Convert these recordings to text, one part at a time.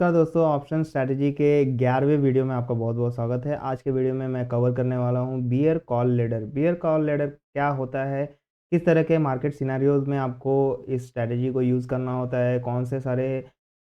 नमस्कार दोस्तों, option strategy के 11वें वीडियो में आपका बहुत बहुत स्वागत है। आज के वीडियो में मैं कवर करने वाला हूं bear call ladder. Bear call ladder क्या होता है, किस तरह के मार्केट सिनेरियोज में आपको इस स्ट्रैटेजी को यूज़ करना होता है, कौन से सारे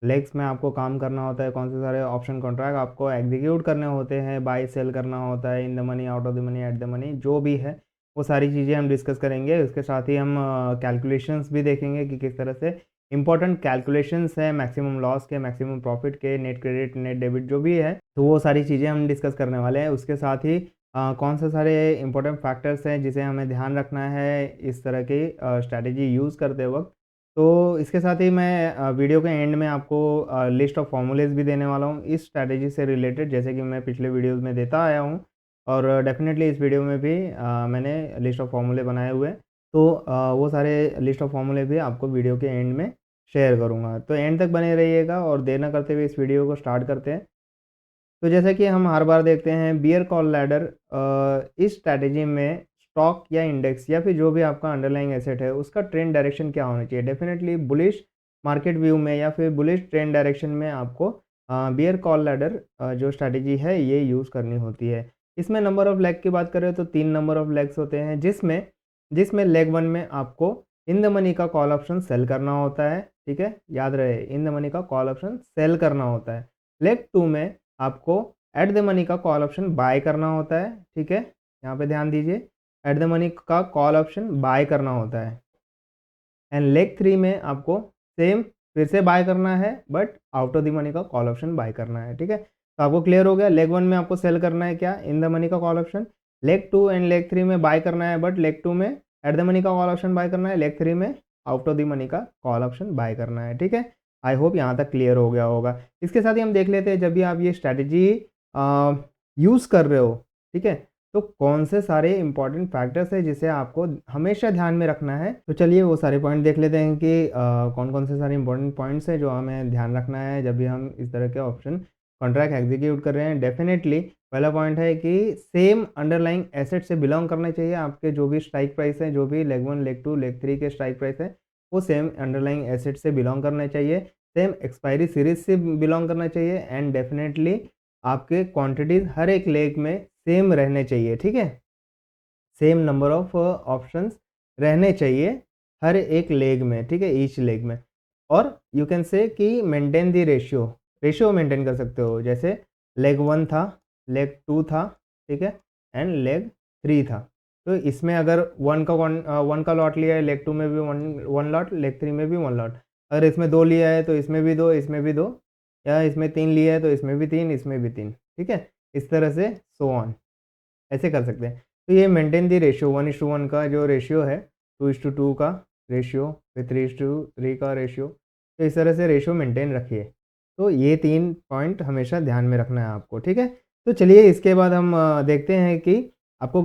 लेग्स में आपको काम करना होता है, कौन से सारे ऑप्शन कॉन्ट्रैक्ट आपको एग्जीक्यूट करने होते हैं, बाय सेल करना होता है, इन the money, out of the money, eight the money, जो भी है वो सारी चीज़ें हम डिस्कस करेंगे। उसके साथ ही हम कैलकुलेशंस भी देखेंगे कि किस तरह से इंपॉर्टेंट कैलकुलेशंस है मैक्सिमम लॉस के, मैक्सिमम प्रॉफिट के, नेट क्रेडिट, नेट डेबिट जो भी है, तो वो सारी चीज़ें हम डिस्कस करने वाले हैं। उसके साथ ही कौन से सारे इंपॉर्टेंट फैक्टर्स हैं जिसे हमें ध्यान रखना है इस तरह की स्ट्रैटेजी यूज़ करते वक्त। तो इसके साथ ही मैं वीडियो के एंड में आपको लिस्ट ऑफ फॉर्मूलेज भी देने वाला हूँ इस स्ट्रैटेजी से रिलेटेड, जैसे कि मैं पिछले वीडियोज़ में देता आया हूँ। और डेफिनेटली इस वीडियो में भी मैंने लिस्ट ऑफ फॉर्मूले बनाए हुए हैं, तो वो सारे लिस्ट ऑफ फॉर्मूले भी आपको वीडियो के एंड में शेयर करूँगा। तो एंड तक बने रहिएगा और देर न करते हुए इस वीडियो को स्टार्ट करते हैं। तो जैसा कि हम हर बार देखते हैं, बियर कॉल लैडर इस स्ट्रैटेजी में स्टॉक या इंडेक्स या फिर जो भी आपका अंडरलाइंग एसेट है उसका ट्रेंड डायरेक्शन क्या होना चाहिए। डेफिनेटली बुलिश मार्केट व्यू में या फिर बुलिश ट्रेंड डायरेक्शन में आपको बियर कॉल लैडर जो स्ट्रैटेजी है ये यूज़ करनी होती है। इसमें नंबर ऑफ लेग की बात करें तो 3 नंबर ऑफ लेग्स होते हैं, जिसमें जिसमें लेग 1 में आपको इन द मनी का कॉल ऑप्शन सेल करना होता है। ठीक है, याद रहे, इन द मनी का कॉल ऑप्शन सेल करना होता है। लेग 2 में आपको एट द मनी का कॉल ऑप्शन बाय करना होता है। ठीक है, यहाँ पे ध्यान दीजिए, एट द मनी का कॉल ऑप्शन बाय करना होता है। एंड लेग 3 में आपको सेम फिर से बाय करना है, but out of the money का कॉल ऑप्शन बाय करना है। ठीक है, तो आपको क्लियर हो गया। लेग 1 में आपको सेल करना है क्या, इन द मनी का call option. Leg 2 and leg 3 में बाय करना है, बट लेग 2 में एट द मनी का कॉल ऑप्शन बाय करना है, लेग 3 में आउट ऑफ द मनी का कॉल ऑप्शन बाय करना है। ठीक है, आई होप यहाँ तक क्लियर हो गया होगा। इसके साथ ही हम देख लेते हैं, जब भी आप ये स्ट्रैटेजी यूज़ कर रहे हो, ठीक है, तो कौन से सारे इंपॉर्टेंट फैक्टर्स है जिसे आपको हमेशा ध्यान में रखना है। तो चलिए वो सारे पॉइंट देख लेते हैं कि कौन कौन से सारे इंपॉर्टेंट पॉइंट्स हैं जो हमें ध्यान रखना है जब भी हम इस तरह के ऑप्शन कॉन्ट्रैक्ट एग्जीक्यूट कर रहे हैं। डेफिनेटली पहला पॉइंट है कि सेम अंडरलाइंग एसेट से बिलोंग करना चाहिए। आपके जो भी स्ट्राइक प्राइस है, जो भी लेग 1, लेग 2, लेग 3 के स्ट्राइक प्राइस है, वो सेम अंडरलाइंग एसेट से बिलोंग करना चाहिए, सेम एक्सपायरी सीरीज से बिलोंग करना चाहिए, एंड डेफिनेटली आपके क्वांटिटीज़ हर एक लेग में सेम रहने चाहिए। ठीक है, सेम नंबर ऑफ ऑप्शंस रहने चाहिए हर एक लेग में। ठीक है, ईच लेग में। और यू कैन से कि maintain the ratio, ratio maintain कर सकते हो, जैसे लेग 1 था, लेग 2 था, ठीक है, एंड लेग 3 था। तो इसमें अगर 1 का लॉट लिया है, लेग 2 में भी वन लॉट, लेग 3 में भी 1 लॉट। अगर इसमें 2 लिया है तो इसमें भी 2, इसमें भी 2, या इसमें 3 लिया है तो इसमें भी 3, इसमें भी 3। ठीक है, इस तरह से सो ऑन, ऐसे कर सकते हैं। तो ये मेंटेन दी रेशियो 1:1 का जो रेशियो है, 2:2 का रेशियो, फिर 3:3 का रेशियो, तो इस तरह से रेशियो मेंटेन रखिए। तो ये 3 पॉइंट हमेशा ध्यान में रखना है आपको। ठीक है, तो चलिए इसके बाद हम देखते हैं कि आपको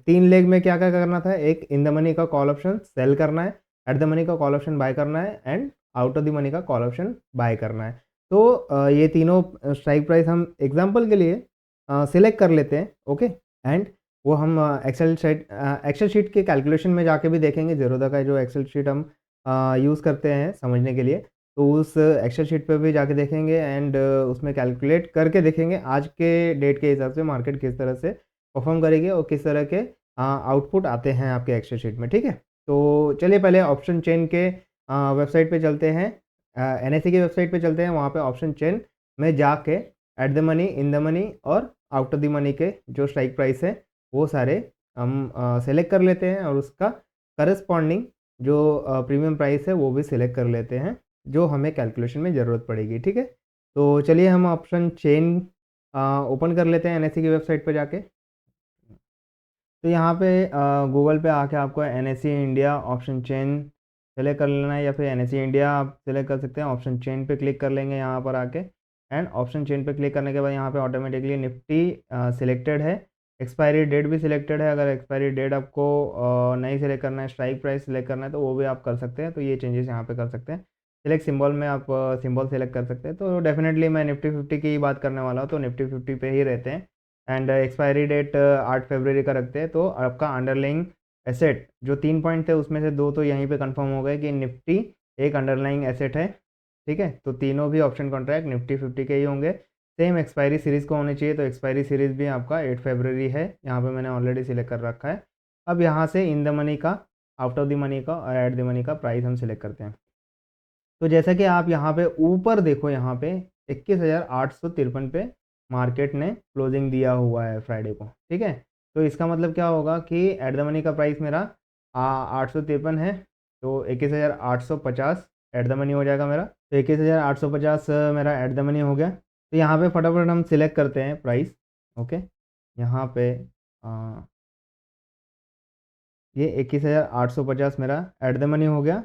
3 लेग में क्या क्या करना था। एक, इन द मनी का कॉल ऑप्शन सेल करना है, एट द मनी का कॉल ऑप्शन बाय करना है, and out of the money का कॉल ऑप्शन बाय करना है। तो ये तीनों स्ट्राइक प्राइस हम एग्जाम्पल के लिए सिलेक्ट कर लेते हैं। ओके, एंड वो हम एक्सेल शीट के कैलकुलेशन में जाके भी देखेंगे। ज़ेरोधा का जो एक्सेल शीट हम यूज़ करते हैं समझने के लिए, तो उस एक्सेल शीट पे भी जाके देखेंगे, एंड उसमें कैलकुलेट करके देखेंगे आज के डेट के हिसाब से मार्केट किस तरह से परफॉर्म करेगी और किस तरह के आउटपुट आते हैं आपके एक्सेल शीट में। ठीक है, तो चलिए पहले ऑप्शन चेन के वेबसाइट पे चलते हैं, एनएससी की वेबसाइट पे चलते हैं। वहाँ पे ऑप्शन चेन में जाके eight the money, in the money और आउट ऑफ द मनी के जो स्ट्राइक प्राइस है वो सारे हम सेलेक्ट कर लेते हैं, और उसका करस्पॉन्डिंग जो प्रीमियम प्राइस है वो भी सिलेक्ट कर लेते हैं, जो हमें कैलकुलेशन में ज़रूरत पड़ेगी। ठीक है, तो चलिए हम ऑप्शन चेन ओपन कर लेते हैं एनएससी की वेबसाइट पर जाके। तो यहाँ पे गूगल पे आके आपको NSC India option chain select कर लेना है, या फिर एनएससी इंडिया आप सेलेक्ट कर सकते हैं। ऑप्शन चेन पे क्लिक कर लेंगे यहाँ पर आके, एंड ऑप्शन चेन पे क्लिक करने के बाद यहाँ पे ऑटोमेटिकली निफ्टी सिलेक्टेड है, एक्सपायरी डेट भी सिलेक्टेड है। अगर एक्सपायरी डेट आपको नहीं सिलेक्ट करना है, स्ट्राइक प्राइस सिलेक्ट करना है, तो वो भी आप कर सकते हैं। तो ये चेंजेस यहाँ पे कर सकते हैं। सिलेक्ट सिंबल में आप सिंबल सेलेक्ट कर सकते हैं। तो डेफिनेटली मैं निफ्टी 50 की ही बात करने वाला हूँ, तो निफ्टी 50 पे ही रहते हैं, एंड एक्सपायरी डेट 8 फरवरी का रखते हैं। तो आपका अंडरलाइंग एसेट जो 3 पॉइंट थे उसमें से 2 तो यहीं पे कंफर्म हो गए कि निफ्टी एक अंडरलाइंग एसेट है। ठीक है। तो तीनों भी ऑप्शन कॉन्ट्रैक्ट निफ्टी 50 के ही होंगे। सेम एक्सपायरी सीरीज़ को होनी चाहिए, तो एक्सपायरी सीरीज़ भी आपका 8 फरवरी है, यहाँ पे मैंने ऑलरेडी सिलेक्ट कर रखा है। अब यहाँ से इन द मनी का, आउट ऑफ द मनी का और एट द मनी का प्राइस हम सिलेक्ट करते हैं। तो जैसा कि आप यहाँ पे ऊपर देखो, यहाँ पे 21,853 पे मार्केट ने क्लोजिंग दिया हुआ है फ्राइडे को, ठीक है। तो इसका मतलब क्या होगा कि एट द मनी का प्राइस मेरा 853 है, तो 21,850 एट द मनी हो जाएगा मेरा। तो 21,850 मेरा एट द मनी हो गया। तो यहाँ पे फटाफट हम सिलेक्ट करते हैं प्राइस। ओके, यहाँ पे आ, ये 21,850 मेरा एट द मनी हो गया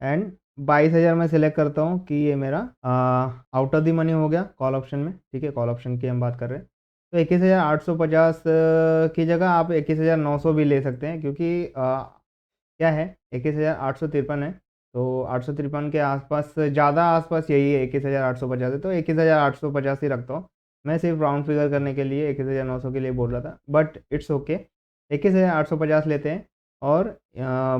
एंड 22,000 मैं सिलेक्ट करता हूँ कि ये मेरा आउट ऑफ द मनी हो गया कॉल ऑप्शन में, ठीक है। कॉल ऑप्शन की हम बात कर रहे हैं। तो 21,850 की जगह आप 21,900 भी ले सकते हैं, क्योंकि क्या है, 21,853 है, तो 853 के आसपास, ज़्यादा आसपास यही है, 21,850 है, तो 21,850 ही रखता हूँ। मैं सिर्फ राउंड फिगर करने के लिए 21,900 के लिए बोल रहा था, बट इट्स ओके। 21,850 लेते हैं और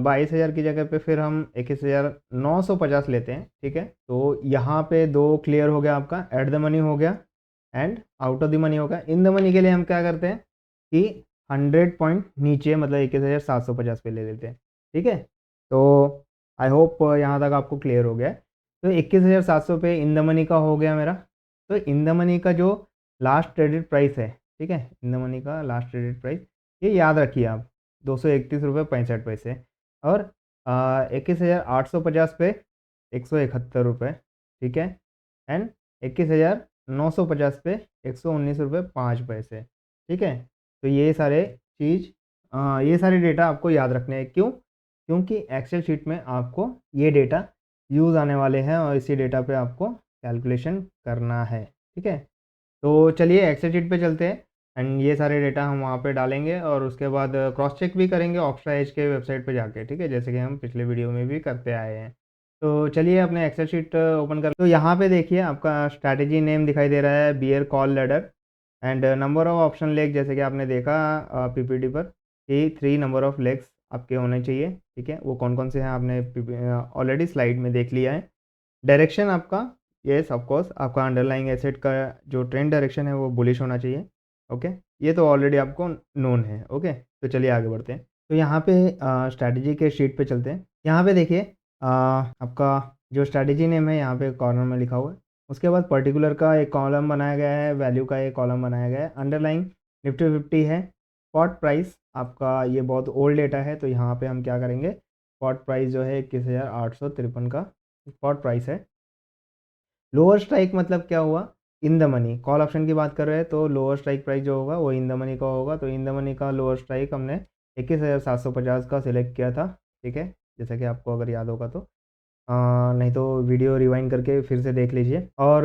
22,000 की जगह पे फिर हम 21,950 लेते हैं, ठीक है। तो यहाँ पे दो क्लियर हो गया, आपका एट द मनी हो गया and out of the money हो गया। इन द मनी के लिए हम क्या करते हैं कि 100 पॉइंट नीचे, मतलब 21,750 पे ले लेते हैं, ठीक है। तो आई होप यहाँ तक आपको क्लियर हो गया है। तो 21,700 पे इन द मनी का हो गया मेरा। तो इन द मनी का जो लास्ट ट्रेडेड प्राइस है, ठीक है, इन द मनी का लास्ट ट्रेडेड प्राइस, ये याद रखिए आप, 231 रुपये 65 पैसे। और 21,850 पे 171 रुपये, ठीक है। एंड 21,950 पे 119 रुपये 5 पैसे, ठीक है। तो ये सारे चीज़, ये सारे डेटा आपको याद रखने हैं। क्यों? क्योंकि एक्सेल शीट में आपको ये डेटा यूज़ आने वाले हैं और इसी डेटा पे आपको कैलकुलेशन करना है, ठीक है। तो चलिए एक्सेल शीट पे चलते हैं एंड ये सारे डेटा हम वहाँ पे डालेंगे और उसके बाद क्रॉस चेक भी करेंगे ऑक्स्ट्रा एज के वेबसाइट पे जाके, ठीक है, जैसे कि हम पिछले वीडियो में भी करते आए हैं। तो चलिए अपने एक्सेल शीट ओपन कर। तो यहाँ पे देखिए आपका स्ट्रैटेजी नेम दिखाई दे रहा है, bear call ladder and number of option leg, जैसे कि आपने देखा पीपीटी पर कि 3 नंबर ऑफ लेग्स आपके होने चाहिए, ठीक है। वो कौन कौन से हैं आपने ऑलरेडी स्लाइड में देख लिया है। डायरेक्शन आपका, येस ऑफ कोर्स, आपका अंडरलाइंग एसेट का जो ट्रेंड डायरेक्शन है वो बुलिश होना चाहिए, ओके। ये तो ऑलरेडी आपको नोन है, ओके। तो चलिए आगे बढ़ते हैं। तो यहाँ पे स्ट्रैटेजी के शीट पे चलते हैं। यहाँ पे देखिए आपका जो स्ट्रैटेजी नेम है यहाँ पे कॉर्नर में लिखा हुआ है। उसके बाद पर्टिकुलर का एक कॉलम बनाया गया है, वैल्यू का एक कॉलम बनाया गया है, अंडरलाइंग निफ्टी 50 है। स्पॉट प्राइस आपका ये बहुत ओल्ड डेटा है, तो यहाँ पे हम क्या करेंगे, स्पॉट प्राइस जो है 21,853 का स्पॉट प्राइस है। लोअर स्ट्राइक मतलब क्या हुआ, इन द मनी, कॉल ऑप्शन की बात कर रहे हैं, तो लोअर स्ट्राइक प्राइस जो होगा वो इन द मनी का होगा। तो इन द मनी का लोअर स्ट्राइक हमने 21,750 का सिलेक्ट किया था, ठीक है, जैसा कि आपको अगर याद होगा तो। नहीं तो वीडियो रिवाइंड करके फिर से देख लीजिए। और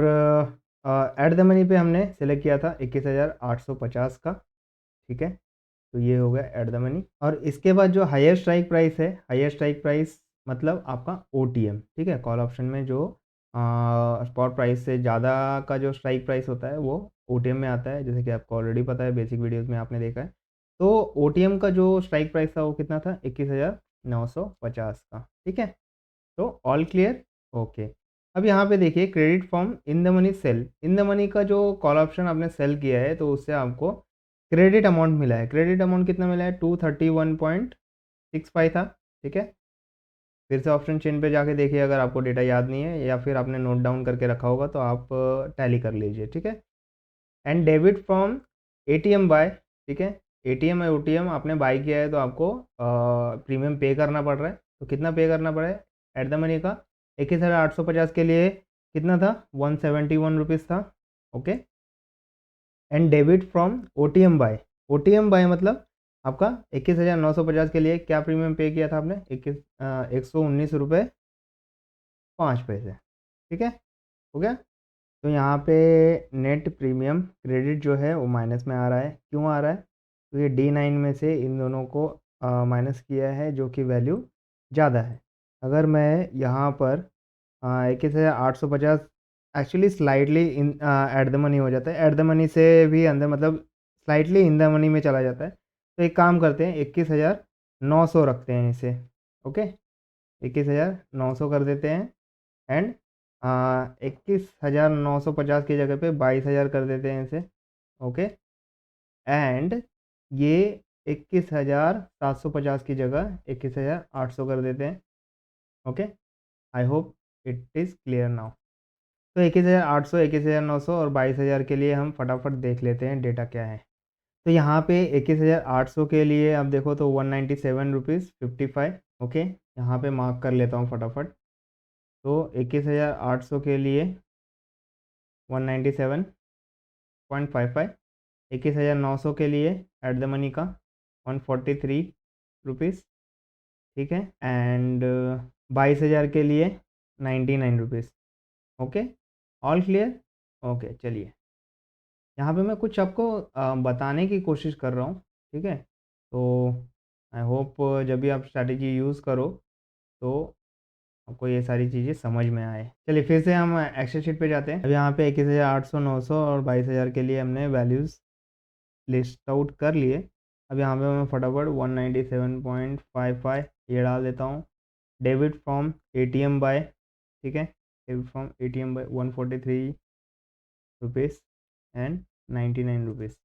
एट द मनी पे हमने सेलेक्ट किया था 21,850 का, ठीक है। तो ये हो गया एट द मनी। और इसके बाद जो हायर स्ट्राइक प्राइस है, हायर स्ट्राइक प्राइस मतलब आपका ओटीएम, ठीक है। कॉल ऑप्शन में जो स्पॉट प्राइस से ज़्यादा का जो स्ट्राइक प्राइस होता है वो ओटीएम में आता है, जैसे कि आपको ऑलरेडी पता है, बेसिक वीडियोस में आपने देखा है। तो ओटीएम का जो स्ट्राइक प्राइस था वो कितना था, 21,950 का, ठीक है। तो ऑल क्लियर, ओके। अब यहाँ पे देखिए credit from in the money sell, in the money का जो कॉल ऑप्शन आपने सेल किया है तो उससे आपको क्रेडिट अमाउंट मिला है। क्रेडिट अमाउंट कितना मिला है, 231.65 था, ठीक है। फिर से ऑप्शन चेन पे जाके देखिए, अगर आपको डेटा याद नहीं है या फिर आपने नोट डाउन करके रखा होगा तो आप टैली कर लीजिए, ठीक है। And debit from ATM buy, ठीक है, एटीएम और ओटीएम आपने बाय किया है तो आपको प्रीमियम पे करना पड़ रहा है। तो कितना पे करना पड़ा है, एट द मनी का 21,850 के लिए कितना था, 171 रुपीज़ था, okay. And debit from OTM buy, OTM buy मतलब आपका 21,950 के लिए क्या प्रीमियम पे किया था आपने, 119 रुपये 5 पैसे, ठीक है, हो गया। तो यहाँ पे नेट प्रीमियम क्रेडिट जो है वो माइनस में आ रहा है। क्यों आ रहा है, तो ये D9 में से इन दोनों को माइनस किया है, जो कि वैल्यू ज़्यादा है। अगर मैं यहाँ पर 21,850 actually slightly in eight the money हो जाता है, एट द मनी से भी अंदर, मतलब स्लाइटली इन द मनी में चला जाता है। तो एक काम करते हैं, 21,900 रखते हैं इसे, ओके, 21,900 कर देते हैं एंड 21,950 की जगह पे 22,000 कर देते हैं इसे। ओके, एंड ये 21,750 की जगह 21,800 कर देते हैं। Okay, I hope it is clear now. तो 21,800, 21,900 और 22,000 के लिए हम फटाफट देख लेते हैं डेटा क्या है। तो यहाँ पे 21,800 के लिए आप देखो तो 197 रुपीज़ 55। ओके, यहाँ पे मार्क कर लेता हूँ फटाफट। तो 21,800 के लिए 197.55, 21,900 के लिए एट द मनी का 143 रुपीज़, ठीक है, एंड 22,000 के लिए 99 rupees. Okay, all clear. Okay, चलिए यहाँ पे मैं कुछ आपको बताने की कोशिश कर रहा हूँ, ठीक है। तो आई होप जब भी आप स्ट्रैटेजी यूज़ करो तो आपको ये सारी चीज़ें समझ में आए। चलिए फिर से हम एक्सेल शीट पे जाते हैं। अब यहाँ पे 21,800, 900 और 22,000 के लिए हमने वैल्यूज़ लिस्ट आउट कर लिए। अब यहाँ पे मैं फटाफट 197.55 ये डाल देता हूँ। डेबिट फ्रॉम एटीएम बाय, ठीक है, debit from ATM buy 143 rupees and 99 rupees,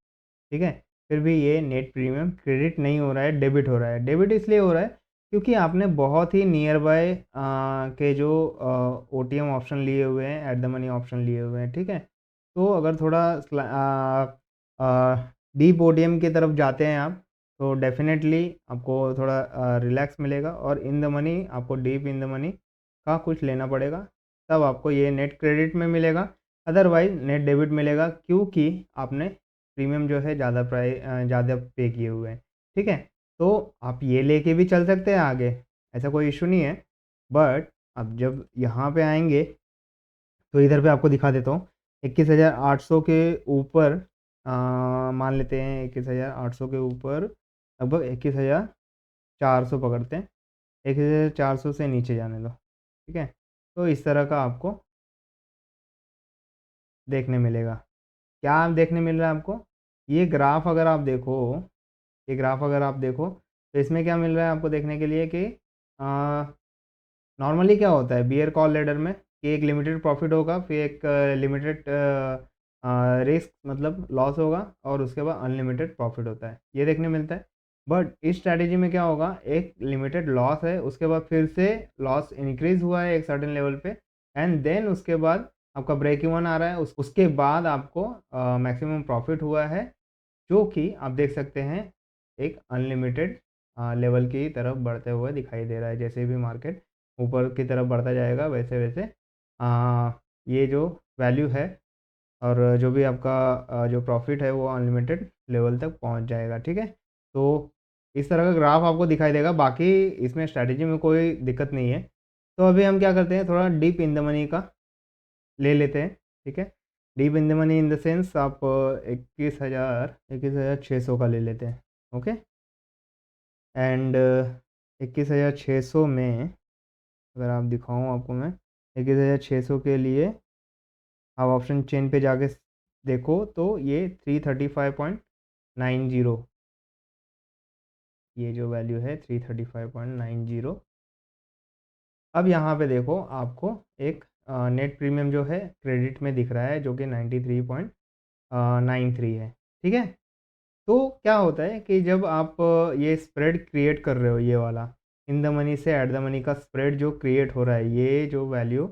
ठीक है। फिर भी ये नेट प्रीमियम क्रेडिट नहीं हो रहा है, डेबिट हो रहा है। डेबिट इसलिए हो रहा है क्योंकि आपने बहुत ही नियर बाय के जो ओटीएम ऑप्शन लिए हुए हैं, एट द मनी ऑप्शन लिए हुए हैं, ठीक है। तो अगर थोड़ा डीप ओटीएम की तरफ जाते हैं आप, तो डेफिनेटली आपको थोड़ा रिलैक्स मिलेगा, और इन द मनी आपको डीप इन द मनी का कुछ लेना पड़ेगा, तब आपको ये नेट क्रेडिट में मिलेगा। अदरवाइज नेट डेबिट मिलेगा, क्योंकि आपने प्रीमियम जो है ज़्यादा पे किए हुए हैं, ठीक है। तो आप ये लेके भी चल सकते हैं आगे, ऐसा कोई इशू नहीं है। बट अब जब यहाँ पे आएंगे तो इधर पे आपको दिखा देता हूँ। 21,800 के ऊपर मान लेते हैं, 21,800 के ऊपर लगभग 21,400 पकड़ते हैं। 21,400 से नीचे जाने दो, ठीक है। तो इस तरह का आपको देखने मिलेगा। क्या देखने मिल रहा है आपको? ये ग्राफ अगर आप देखो, ये ग्राफ अगर आप देखो तो इसमें क्या मिल रहा है आपको देखने के लिए कि नॉर्मली क्या होता है बियर कॉल लेडर में कि एक लिमिटेड प्रॉफिट होगा, फिर एक लिमिटेड रिस्क मतलब लॉस होगा, और उसके बाद अनलिमिटेड प्रॉफिट होता है, ये देखने मिलता है। बट इस स्ट्रैटेजी में क्या होगा, एक लिमिटेड लॉस है, उसके बाद फिर से लॉस इंक्रीज हुआ है एक सर्टेन लेवल पे, एंड देन उसके बाद आपका ब्रेक इवन आ रहा है, उसके बाद आपको मैक्सिमम प्रॉफिट हुआ है, जो कि आप देख सकते हैं एक अनलिमिटेड लेवल की तरफ बढ़ते हुए दिखाई दे रहा है। जैसे भी मार्केट ऊपर की तरफ बढ़ता जाएगा, वैसे वैसे ये जो वैल्यू है और जो भी आपका जो प्रॉफिट है वो अनलिमिटेड लेवल तक पहुंच जाएगा, ठीक है। तो इस तरह का ग्राफ आपको दिखाई देगा, बाकी इसमें स्ट्रैटेजी में कोई दिक्कत नहीं है। तो अभी हम क्या करते हैं, थोड़ा डीप इन द मनी का ले लेते हैं, ठीक है। Deep in the money in the sense आप 21,600 का ले लेते हैं। ओके, एंड 21,600 में अगर आप दिखाऊं आपको मैं, 21,600 के लिए आप ऑप्शन चेन पे जाके देखो तो ये 335.90, ये जो वैल्यू है 335.90। अब यहाँ पे देखो आपको एक नेट प्रीमियम जो है क्रेडिट में दिख रहा है, जो कि 93.93 है, ठीक है। तो क्या होता है कि जब आप ये स्प्रेड क्रिएट कर रहे हो, ये वाला इन द मनी से एट द मनी का स्प्रेड जो क्रिएट हो रहा है, ये जो वैल्यू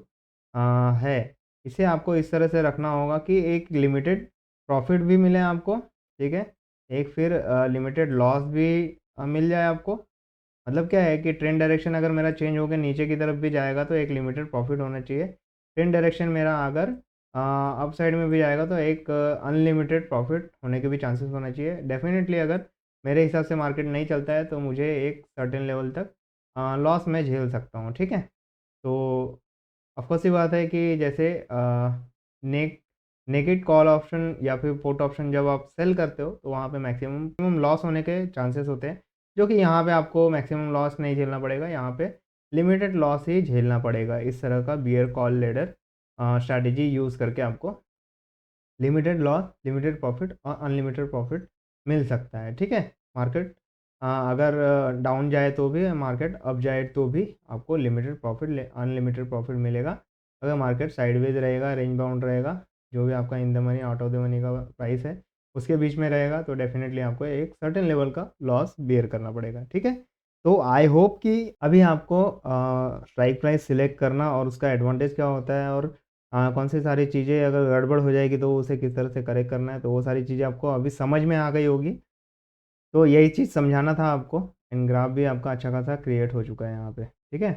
है, इसे आपको इस तरह से रखना होगा कि एक लिमिटेड प्रॉफिट भी मिले आपको, ठीक है, एक फिर लिमिटेड लॉस भी मिल जाए आपको। मतलब क्या है कि ट्रेंड डायरेक्शन अगर मेरा चेंज होकर नीचे की तरफ भी जाएगा तो एक लिमिटेड प्रॉफिट होना चाहिए। ट्रेंड डायरेक्शन मेरा अगर अप साइड में भी जाएगा तो एक अनलिमिटेड प्रॉफिट होने के भी चांसेस होना चाहिए। डेफिनेटली अगर मेरे हिसाब से मार्केट नहीं चलता है तो मुझे एक सर्टेन लेवल तक लॉस मैं झेल सकता हूँ, ठीक है। तो ऑफकोर्स ये बात है कि जैसे नेगेट कॉल ऑप्शन या फिर पुट ऑप्शन जब आप सेल करते हो तो वहाँ पे मैक्सिमम लॉस होने के चांसेस होते हैं, जो कि यहाँ पे आपको मैक्सिमम लॉस नहीं झेलना पड़ेगा, यहाँ पे लिमिटेड लॉस ही झेलना पड़ेगा। इस तरह का bear call ladder strategy use करके आपको लिमिटेड लॉस, लिमिटेड प्रॉफिट और अनलिमिटेड प्रॉफिट मिल सकता है, ठीक है। मार्केट अगर डाउन जाए तो भी, मार्केट अप जाए तो भी आपको लिमिटेड प्रॉफिट, अनलिमिटेड प्रॉफिट मिलेगा। अगर मार्केट साइडवेज रहेगा, रेंज बाउंड रहेगा, जो भी आपका इन the money out of the money का प्राइस है उसके बीच में रहेगा, तो डेफिनेटली आपको एक सर्टेन लेवल का लॉस बेयर करना पड़ेगा, ठीक है। तो आई होप कि अभी आपको स्ट्राइक प्राइस सिलेक्ट करना और उसका एडवांटेज क्या होता है, और कौन सी सारी चीज़ें अगर गड़बड़ हो जाएगी तो उसे किस तरह से करेक्ट करना है, तो वो सारी चीज़ें आपको अभी समझ में आ गई होगी। तो यही चीज़ समझाना था आपको, एंड ग्राफ भी आपका अच्छा खासा क्रिएट हो चुका है यहाँ पे, ठीक है।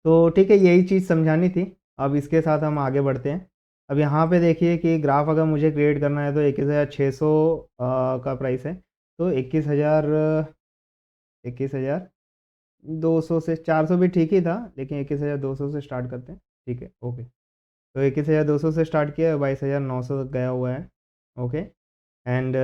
तो ठीक है, यही चीज़ समझानी थी। अब इसके साथ हम आगे बढ़ते हैं। अब यहाँ पे देखिए कि ग्राफ अगर मुझे क्रिएट करना है तो 21,600 का प्राइस है। तो 21,200 से 400 भी ठीक ही था, लेकिन 21,200 से स्टार्ट करते हैं। ठीक है, ओके। तो 21,200 से स्टार्ट किया, 22,900 तक गया हुआ है। ओके। एंड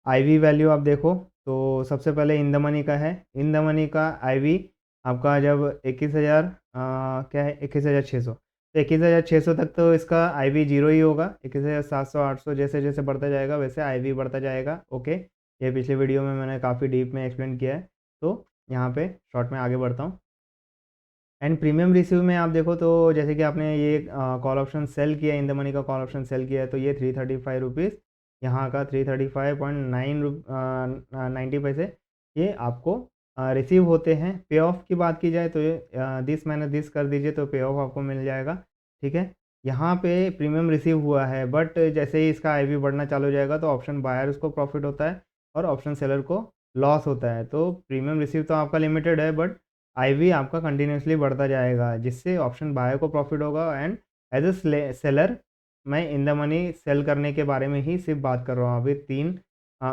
आईवी वैल्यू आप देखो, तो सबसे पहले इन द मनी का है। इन द मनी का आईवी आपका जब 21,000 क्या है, 21,600, तो 21,600 तक तो इसका आईवी जीरो ही होगा। 21,700 800 जैसे जैसे बढ़ता जाएगा वैसे आईवी बढ़ता जाएगा। ओके, ये पिछले वीडियो में मैंने काफ़ी डीप में एक्सप्लेन किया है। तो यहाँ पे शॉर्ट में आगे बढ़ता हूँ। एंड प्रीमियम रिसीव में आप देखो, तो जैसे कि आपने ये कॉल ऑप्शन सेल किया, इन द मनी का कॉल ऑप्शन सेल किया है, तो ये 335 रुपीज़, यहाँ का 335.9 90 पैसे ये आपको रिसीव होते हैं। पे ऑफ की बात की जाए तो ये दिस मैंने दिस कर दीजिए तो पे ऑफ आपको मिल जाएगा, ठीक है। यहाँ पे प्रीमियम रिसीव हुआ है, बट जैसे ही इसका आईवी बढ़ना चालू हो जाएगा तो ऑप्शन बायर्स को प्रॉफिट होता है और ऑप्शन सेलर को लॉस होता है। तो प्रीमियम रिसीव तो आपका लिमिटेड है, बट आईवी आपका कंटिन्यूसली बढ़ता जाएगा, जिससे ऑप्शन बायर को प्रॉफिट होगा। एंड एज अ सेलर मैं इन द मनी सेल करने के बारे में ही सिर्फ बात कर रहा हूँ। अभी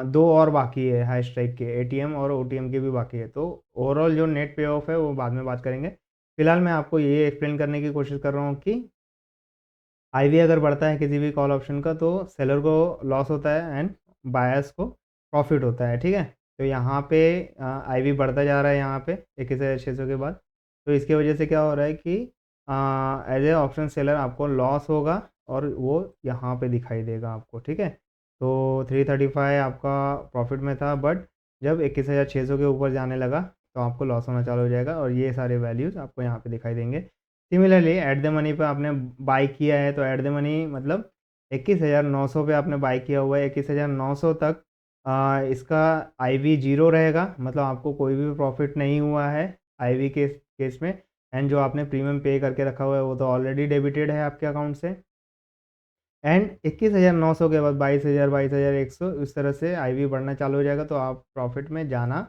दो और बाकी है हाई स्ट्राइक के, एटीएम और ओटीएम के भी बाकी है। तो ओवरऑल जो नेट पे ऑफ है वो बाद में बात करेंगे। फिलहाल मैं आपको ये एक्सप्लेन करने की कोशिश कर रहा हूँ कि आईवी अगर बढ़ता है किसी भी कॉल ऑप्शन का तो सेलर को लॉस होता है एंड बायर्स को प्रॉफिट होता है, ठीक है। तो यहाँ पे आईवी बढ़ता जा रहा है यहाँ पे 21,600 के बाद। तो इसकी वजह से क्या हो रहा है कि एज ए ऑप्शन सेलर आपको लॉस होगा और वो यहाँ पे दिखाई देगा आपको, ठीक है। तो 335 आपका प्रॉफिट में था, बट जब 21,600 के ऊपर जाने लगा तो आपको लॉस होना चालू हो जाएगा, और ये सारे वैल्यूज़ आपको यहाँ पे दिखाई देंगे। सिमिलरली एट द मनी पे आपने बाय किया है, तो एट द मनी मतलब 21,900 पे आपने बाय किया हुआ है। 21,900 तक इसका आईवी जीरो रहेगा, मतलब आपको कोई भी प्रॉफिट नहीं हुआ है आईवी के केस में। एंड जो आपने प्रीमियम पे करके रखा हुआ है वो तो ऑलरेडी डेबिटेड है आपके अकाउंट से। एंड 21,900 के बाद 22,000 22,100 इस तरह से आईवी बढ़ना चालू हो जाएगा, तो आप प्रॉफिट में जाना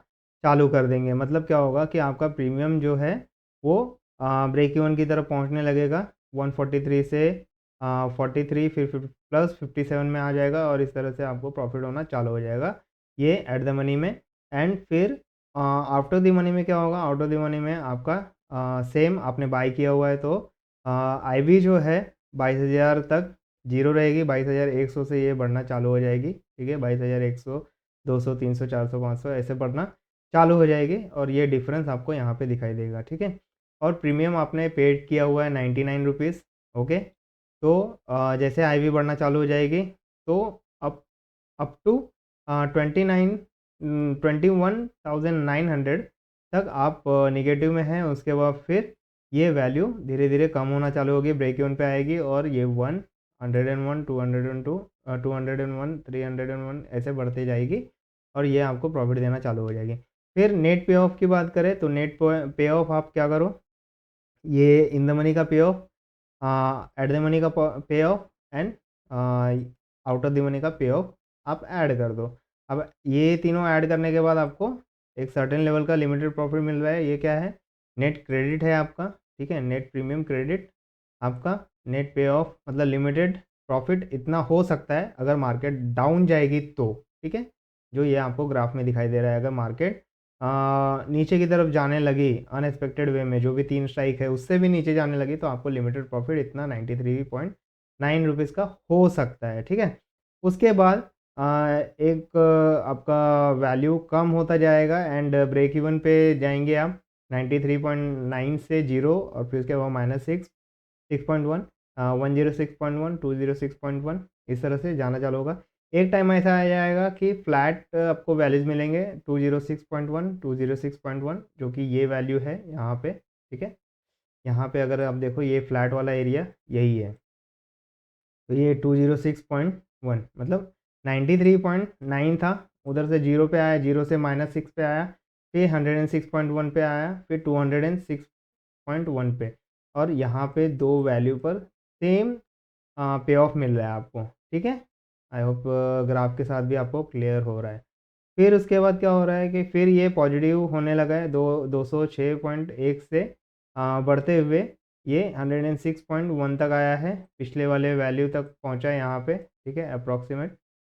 चालू कर देंगे। मतलब क्या होगा कि आपका प्रीमियम जो है वो ब्रेक इवन की तरफ पहुंचने लगेगा 143 से 43, फिर प्लस 57 में आ जाएगा, और इस तरह से आपको प्रॉफिट होना चालू हो जाएगा ये एट द मनी में। एंड फिर आफ्टर द मनी में क्या होगा, आउट ऑफ द मनी में आपका सेम आपने बाई किया हुआ है, तो आईवी जो है 22,000 तक जीरो रहेगी। 22,100 से ये बढ़ना चालू हो जाएगी, ठीक है। 22,100, 200, 300, 400, 500 ऐसे बढ़ना चालू हो जाएगी, और ये डिफरेंस आपको यहाँ पे दिखाई देगा, ठीक है। और प्रीमियम आपने पेड किया हुआ है 99 रुपीज़, ओके। तो जैसे आईवी बढ़ना चालू हो जाएगी तो अप टू 21,900 तक आप निगेटिव में हैं। उसके बाद फिर ये वैल्यू धीरे धीरे कम होना चालू होगी, ब्रेक इवन पे आएगी, और ये 101, 202, 201, 301 ऐसे बढ़ते जाएगी, और ये आपको प्रॉफिट देना चालू हो जाएगी। फिर नेट पे ऑफ की बात करें तो नेट पे ऑफ आप क्या करो, ये इन द मनी का पे ऑफ, एट द मनी का पे of, and out of the money का पे ऑफ आप ऐड कर दो। अब ये तीनों ऐड करने के बाद आपको एक सर्टेन लेवल का लिमिटेड प्रॉफिट मिल रहा है। ये क्या है, नेट क्रेडिट है आपका, ठीक है। नेट प्रीमियम क्रेडिट आपका, नेट पे ऑफ मतलब लिमिटेड प्रॉफिट इतना हो सकता है अगर मार्केट डाउन जाएगी तो, ठीक है। जो ये आपको ग्राफ में दिखाई दे रहा है, अगर मार्केट नीचे की तरफ जाने लगी अनएक्सपेक्टेड वे में, जो भी 3 स्ट्राइक है उससे भी नीचे जाने लगी, तो आपको लिमिटेड प्रॉफिट इतना 93.9 रुपीज़ का हो सकता है, ठीक है। उसके बाद एक आपका वैल्यू कम होता जाएगा एंड ब्रेक इवन पे जाएंगे आप 93.9 से जीरो, और फिर उसके बाद -6, 6.1, 106.1, 206.1 इस तरह से जाना चालू होगा। एक टाइम ऐसा आ जाएगा कि फ्लैट आपको वैल्यूज़ मिलेंगे 206.1, 206.1, जो कि ये वैल्यू है यहाँ पे, ठीक है। यहाँ पे अगर आप देखो ये फ्लैट वाला एरिया यही है, तो ये 206.1 मतलब 93.9 था, उधर से 0 पे आया, 0 से -6 पे आया, फिर 106.1 पे आया, फिर 206.1 पे, और यहाँ पे दो वैल्यू पर सेम पे ऑफ मिल रहा है आपको। ठीक है, आई होप ग्राफ के साथ भी आपको क्लियर हो रहा है। फिर उसके बाद क्या हो रहा है कि फिर ये पॉजिटिव होने लगा है, 206.1 से बढ़ते हुए ये 106.1 तक आया है, पिछले वाले वैल्यू तक पहुंचा है यहाँ पे। ठीक है, अप्रॉक्सीमेट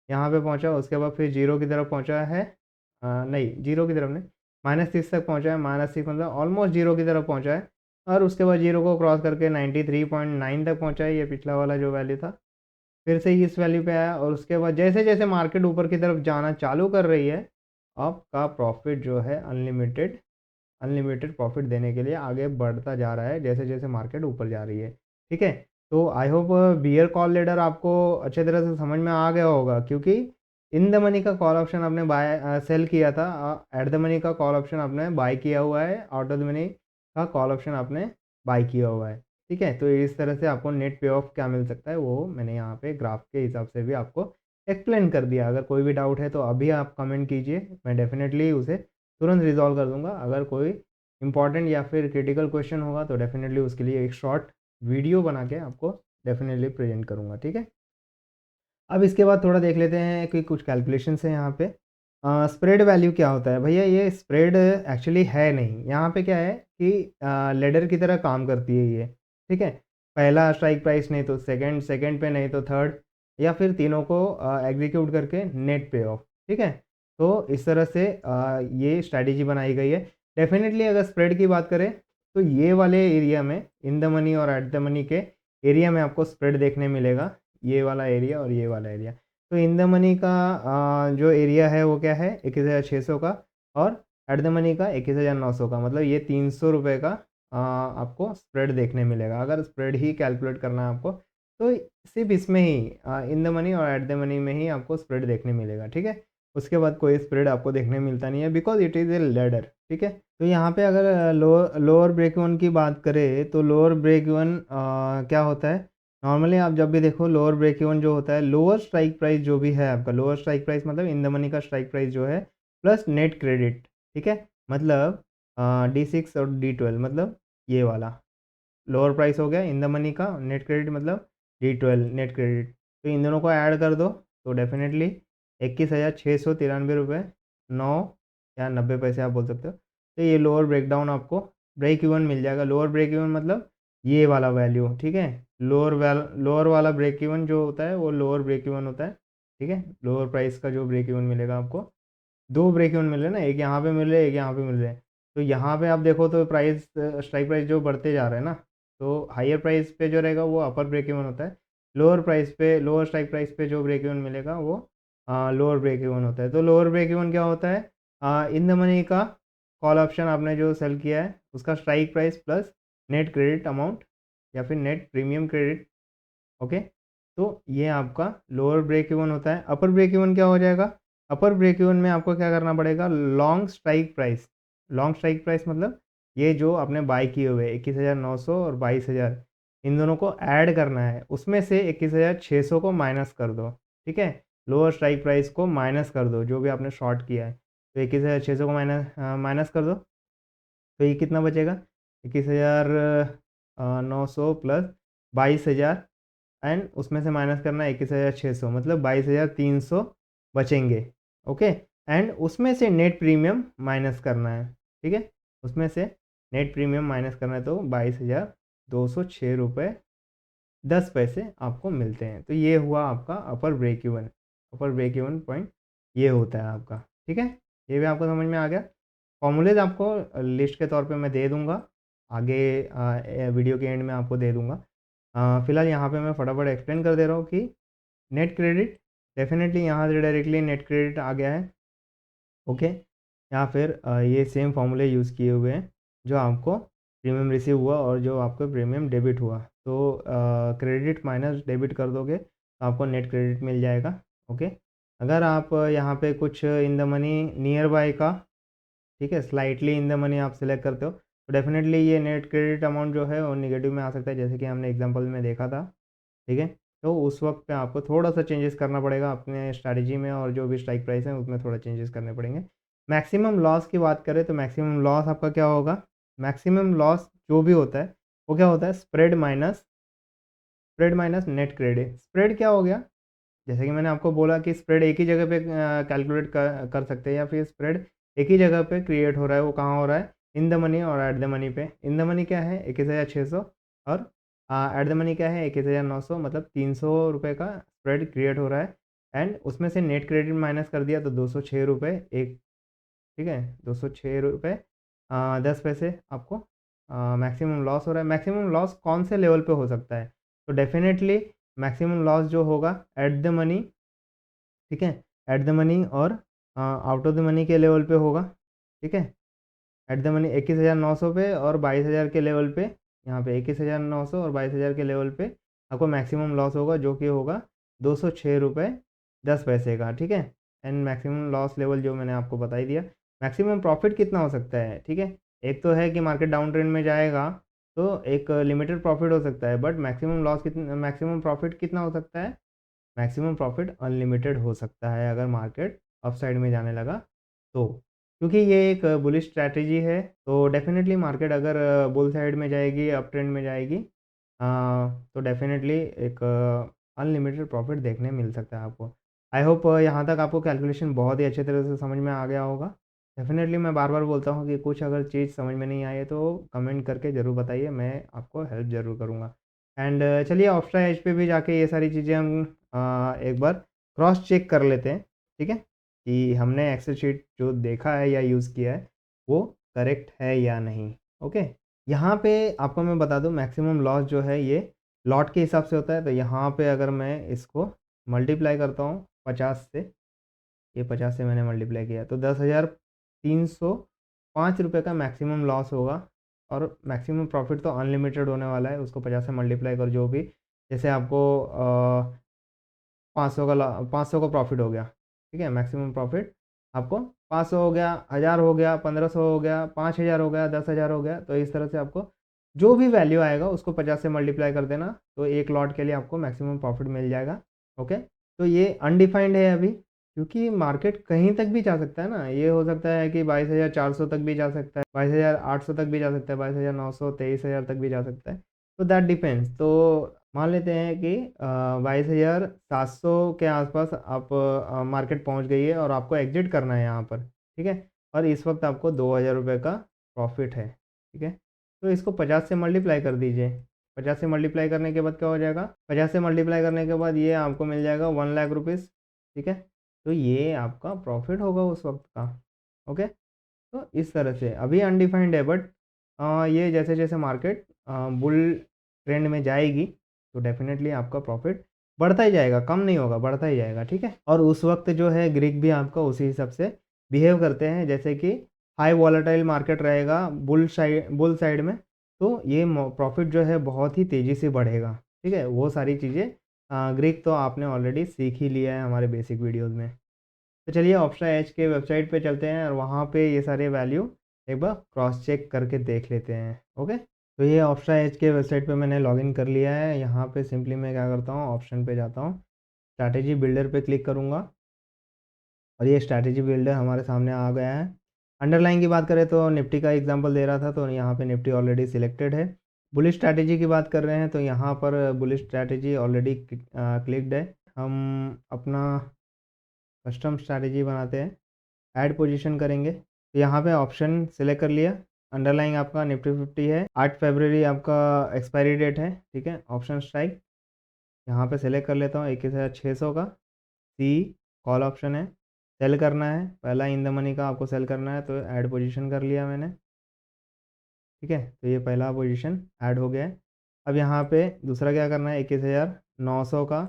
यहाँ पे पहुंचा, उसके बाद फिर जीरो की तरफ पहुंचा है, नहीं जीरो की तरफ नहीं, -6 तक पहुंचा है, -6 मतलब ऑलमोस्ट जीरो की तरफ पहुंचा है, और उसके बाद जीरो को क्रॉस करके 93.9 तक पहुंचा है, ये पिछला वाला जो वैल्यू था। फिर से इस वैल्यू पे आया, और उसके बाद जैसे जैसे मार्केट ऊपर की तरफ जाना चालू कर रही है, आपका प्रॉफिट जो है अनलिमिटेड अनलिमिटेड प्रॉफिट देने के लिए आगे बढ़ता जा रहा है, जैसे जैसे मार्केट ऊपर जा रही है। ठीक है, तो I hope bear call ladder आपको अच्छे तरह से समझ में आ गया होगा, क्योंकि इन द मनी का कॉल ऑप्शन आपने बाय सेल किया था, एट द मनी का कॉल ऑप्शन आपने बाय किया हुआ है, आउट ऑफ द मनी का कॉल ऑप्शन आपने बाय किया हुआ है। ठीक है, तो इस तरह से आपको नेट पे ऑफ क्या मिल सकता है वो मैंने यहाँ पे ग्राफ के हिसाब से भी आपको एक्सप्लेन कर दिया। अगर कोई भी डाउट है तो अभी आप कमेंट कीजिए, मैं डेफिनेटली उसे तुरंत रिजॉल्व कर दूंगा। अगर कोई इंपॉर्टेंट या फिर क्रिटिकल क्वेश्चन होगा तो डेफिनेटली उसके लिए एक शॉर्ट वीडियो बना के आपको डेफिनेटली प्रेजेंट करूँगा। ठीक है, अब इसके बाद थोड़ा देख लेते हैं कि कुछ कैलकुलेशंस हैं यहाँ पे। स्प्रेड वैल्यू क्या होता है भैया? ये स्प्रेड एक्चुअली है नहीं, यहाँ पे क्या है कि लेडर की तरह काम करती है ये। ठीक है, पहला स्ट्राइक प्राइस नहीं तो सेकंड, सेकंड पे नहीं तो थर्ड, या फिर तीनों को एग्जीक्यूट करके नेट पे ऑफ। ठीक है, तो इस तरह से ये स्ट्रैटेजी बनाई गई है। डेफिनेटली अगर स्प्रेड की बात करें तो ये वाले एरिया में, इन द मनी और एट द मनी के एरिया में आपको स्प्रेड देखने मिलेगा, ये वाला एरिया और ये वाला एरिया। तो इन द मनी का जो एरिया है वो क्या है, 21,600 का, और एट द मनी का 21,900 का, मतलब ये 300 रुपये का आपको स्प्रेड देखने मिलेगा। अगर स्प्रेड ही कैलकुलेट करना है आपको तो सिर्फ इसमें ही इन द मनी और एट द मनी में ही आपको स्प्रेड देखने मिलेगा। ठीक है, उसके बाद कोई स्प्रेड आपको देखने मिलता नहीं है, because it is a ladder. ठीक है, तो यहाँ पे अगर लोअर ब्रेक इवन की बात करें तो लोअर ब्रेक इवन क्या होता है, नॉर्मली आप जब भी देखो लोअर ब्रेक इवन जो होता है, लोअर स्ट्राइक प्राइस जो भी है आपका, लोअर स्ट्राइक प्राइस मतलब इन द मनी का स्ट्राइक प्राइस जो है प्लस नेट क्रेडिट। ठीक है, मतलब D6 और D12 मतलब ये वाला लोअर प्राइस हो गया इन द मनी का, नेट क्रेडिट मतलब D12 नेट क्रेडिट। तो इन दोनों को ऐड कर दो तो डेफिनेटली 21,693 रुपये 9 या 90 पैसे आप बोल सकते हो। तो ये लोअर ब्रेकडाउन आपको ब्रेक इवन मिल जाएगा। लोअर ब्रेक इवन मतलब ये वाला वैल्यू। ठीक है, लोअर वाला ब्रेक इवन जो होता है वो लोअर ब्रेक इवन होता है। ठीक है, लोअर प्राइस का जो ब्रेक इवन मिलेगा आपको, दो ब्रेक इवन मिल रहे हैं ना, एक यहाँ पे मिल रहे हैं, एक यहाँ पे मिल रहे हैं। तो यहाँ पे आप देखो तो प्राइस स्ट्राइक प्राइस जो बढ़ते जा रहे हैं ना, तो हायर प्राइस पे जो रहेगा वो अपर ब्रेक इवन होता है, लोअर प्राइस पे, लोअर स्ट्राइक प्राइस पे जो ब्रेक इवन मिलेगा वो लोअर ब्रेक इवन होता है। तो लोअर ब्रेक इवन क्या होता है, इन द मनी का कॉल ऑप्शन आपने जो सेल किया है उसका strike price plus net credit amount या फिर नेट प्रीमियम क्रेडिट। ओके, तो ये आपका लोअर ब्रेक इवन होता है। अपर ब्रेक इवन क्या हो जाएगा, अपर ब्रेक इवन में आपको क्या करना पड़ेगा, long strike price. Long strike price मतलब ये जो आपने बाई किए हुए 21,900 और 22,000, इन दोनों को ऐड करना है, उसमें से 21,600 को माइनस कर दो। ठीक है, लोअर स्ट्राइक प्राइस को माइनस कर दो जो भी आपने शॉर्ट किया है, तो 21,600 को माइनस माइनस कर दो, तो ये कितना बचेगा, 21,900 प्लस 22,000, एंड उसमें से माइनस करना है 21,600, मतलब 22,300 बचेंगे। ओके, एंड उसमें से नेट प्रीमियम माइनस करना है। ठीक है, उसमें से नेट प्रीमियम माइनस करना है, तो 22,206 रुपये 10 पैसे आपको मिलते हैं। तो ये हुआ आपका अपर ब्रेक इवन। अपर ब्रेक इवन पॉइंट ये होता है आपका। ठीक है, ये भी आपको समझ में आ गया। फॉर्मूलेज आपको लिस्ट के तौर पे मैं दे दूंगा, आगे वीडियो के एंड में आपको दे दूंगा। फ़िलहाल यहाँ पे मैं फटाफट एक्सप्लेन कर दे रहा हूँ कि नेट क्रेडिट, डेफिनेटली यहाँ से डायरेक्टली नेट क्रेडिट आ गया है। ओके, या फिर ये सेम फॉर्मूले यूज़ किए हुए हैं जो आपको प्रीमियम रिसीव हुआ और जो आपको प्रीमियम डेबिट हुआ, तो क्रेडिट माइनस डेबिट कर दोगे तो आपको नेट क्रेडिट मिल जाएगा। ओके, अगर आप यहाँ पे कुछ इन द मनी नियर बाय का, ठीक है, स्लाइटली इन द मनी आप सिलेक्ट करते हो तो डेफ़िनेटली ये नेट क्रेडिट अमाउंट जो है वो नेगेटिव में आ सकता है, जैसे कि हमने एग्ज़ाम्पल में देखा था, ठीक है? तो उस वक़्त पे आपको थोड़ा-सा चेंजेस करना पड़ेगा अपने स्ट्रैटेजी में, और जो भी स्ट्राइक प्राइस है उसमें थोड़ा चेंजेस करने पड़ेंगे। मैक्सिमम लॉस की बात करें तो मैक्सिमम लॉस आपका क्या होगा? मैक्सिमम लॉस जो भी होता है, वो क्या होता है? Spread minus net credit. Spread क्या हो गया? जैसे कि मैंने आपको बोला कि स्प्रेड एक ही जगह पे कैलकुलेट कर सकते हैं, या फिर स्प्रेड एक ही जगह पे क्रिएट हो रहा है, वो कहाँ हो रहा है? इन द मनी और एट द मनी पे। इन द मनी क्या है? 21,600, और एट द मनी क्या है? 21,900, मतलब 300 रुपये का स्प्रेड क्रिएट हो रहा है। एंड उसमें से नेट क्रेडिट माइनस कर दिया तो 206 रुपये एक, ठीक है? 206 रुपये 10 पैसे आपको मैक्सिमम लॉस हो रहा है। मैक्सिमम लॉस कौन से लेवल पे हो सकता है? तो डेफ़िनेटली मैक्सिमम लॉस जो होगा एट द मनी, ठीक है? एट द मनी और आउट ऑफ द मनी के लेवल पे होगा, ठीक है? एट द मनी 21,900 पे और 22,000 के लेवल पे, यहाँ पे 21,900 और 22,000 के लेवल पे आपको मैक्सिमम लॉस होगा, जो कि होगा 206 रुपये 10 पैसे का, ठीक है? एंड मैक्सिमम लॉस लेवल जो मैंने आपको बता ही दिया। मैक्सिमम प्रॉफिट कितना हो सकता है, ठीक है? एक तो है कि मार्केट डाउन ट्रेंड में जाएगा, तो एक लिमिटेड प्रॉफिट हो सकता है, बट मैक्सिमम प्रॉफिट कितना हो सकता है? मैक्सिमम प्रॉफिट अनलिमिटेड हो सकता है अगर मार्केट अपसाइड में जाने लगा तो, क्योंकि ये एक बुलिश स्ट्रैटेजी है। तो डेफिनेटली मार्केट अगर बुल साइड में जाएगी, अप ट्रेंड में जाएगी, तो डेफिनेटली एक अनलिमिटेड प्रॉफिट देखने मिल सकता है आपको। आई होप यहाँ तक आपको कैलकुलेशन बहुत ही अच्छे तरह से समझ में आ गया होगा। डेफिनेटली मैं बार बार बोलता हूँ कि कुछ अगर चीज़ समझ में नहीं आई तो कमेंट करके ज़रूर बताइए, मैं आपको हेल्प ज़रूर करूँगा। एंड चलिए ऑप्शा एज पे भी जाके ये सारी चीज़ें हम एक बार क्रॉस चेक कर लेते हैं, ठीक है? कि हमने एक्सेल शीट जो देखा है या यूज़ किया है, वो करेक्ट है या नहीं, ओके? यहाँ पे आपको मैं बता दूँ, मैक्सिमम लॉस जो है ये लॉट के हिसाब से होता है, तो यहाँ पे अगर मैं इसको मल्टीप्लाई करता हूँ 50 से, ये 50 से मैंने मल्टीप्लाई किया तो 10,305 रुपये का मैक्सिमम लॉस होगा, और मैक्सिमम प्रॉफिट तो अनलिमिटेड होने वाला है। उसको 50 से मल्टीप्लाई कर जो भी, जैसे आपको 500 का प्रॉफिट हो गया, ठीक है? मैक्सिमम प्रॉफिट आपको 500 हो गया, 1000 हो गया, 1500 हो गया, 5000 हो गया, 10,000 हो गया। तो इस तरह से आपको जो भी वैल्यू आएगा उसको 50 से मल्टीप्लाई कर देना, तो एक लॉट के लिए आपको मैक्सिमम प्रॉफिट मिल जाएगा, ओके? तो ये अनडिफाइंड है अभी, क्योंकि मार्केट कहीं तक भी जा सकता है ना। ये हो सकता है कि 22,400 तक भी जा सकता है, 22,800 तक भी जा सकता है, 22,900, 23,000 तक भी जा सकता है। तो दैट डिपेंड्स। तो मान लेते हैं कि 22,700 के आसपास आप मार्केट पहुंच गई है और आपको एग्जिट करना है यहाँ पर, ठीक है? और इस वक्त आपको 2,000 रुपये का प्रॉफिट है, ठीक है? तो इसको 50 से मल्टीप्लाई कर दीजिए। 50 से मल्टीप्लाई करने के बाद क्या हो जाएगा? 50 से मल्टीप्लाई करने के बाद ये आपको मिल जाएगा 1,00,000 रुपीज़, ठीक है? तो ये आपका प्रॉफिट होगा उस वक्त का, ओके? तो इस तरह से अभी अनडिफाइंड है, बट ये जैसे-जैसे मार्केट बुल ट्रेंड में जाएगी, तो डेफ़िनेटली आपका प्रॉफिट बढ़ता ही जाएगा, कम नहीं होगा, बढ़ता ही जाएगा, ठीक है? और उस वक़्त जो है ग्रीक भी आपका उसी हिसाब से बिहेव करते हैं, जैसे कि हाई वॉलेटाइल मार्केट रहेगा बुल साइड में, तो ये मो प्रॉफिट जो है बहुत ही तेज़ी से बढ़ेगा, ठीक है? वो सारी चीज़ें ग्रीक तो आपने ऑलरेडी सीख ही लिया है हमारे बेसिक वीडियोज़ में। तो चलिए ऑप्शा एज के वेबसाइट पे चलते हैं और वहाँ पे ये सारे वैल्यू एक बार क्रॉस चेक करके देख लेते हैं, ओके? तो ये ऑप्शा एज के वेबसाइट पे मैंने लॉगिन कर लिया है। यहाँ पे सिंपली मैं क्या करता हूँ, ऑप्शन पे जाता हूँ, स्ट्रैटेजी बिल्डर पे क्लिक करूँगा, और ये स्ट्रैटेजी बिल्डर हमारे सामने आ गया है। अंडरलाइन की बात करें तो निफ्टी का एग्जांपल दे रहा था, तो यहाँ पे निफ्टी ऑलरेडी सिलेक्टेड है। बुलिश स्ट्रैटेजी की बात कर रहे हैं तो यहाँ पर बुलिश स्ट्रैटेजी ऑलरेडी क्लिक्ड है। हम अपना कस्टम स्ट्रैटेजी बनाते हैं, ऐड पोजीशन करेंगे, तो यहाँ पे ऑप्शन सेलेक्ट कर लिया। अंडरलाइंग आपका निफ्टी 50 है, 8 फरवरी आपका एक्सपायरी डेट है, ठीक है? ऑप्शन स्ट्राइक यहाँ पे सेलेक्ट कर लेता हूँ 21,600 का। सी कॉल ऑप्शन है, सेल करना है, पहला इन द मनी का आपको सेल करना है, तो ऐड पोजीशन कर लिया मैंने, ठीक है? तो ये पहला पोजीशन ऐड हो गया है। अब यहाँ पे दूसरा क्या करना है, 21,900 का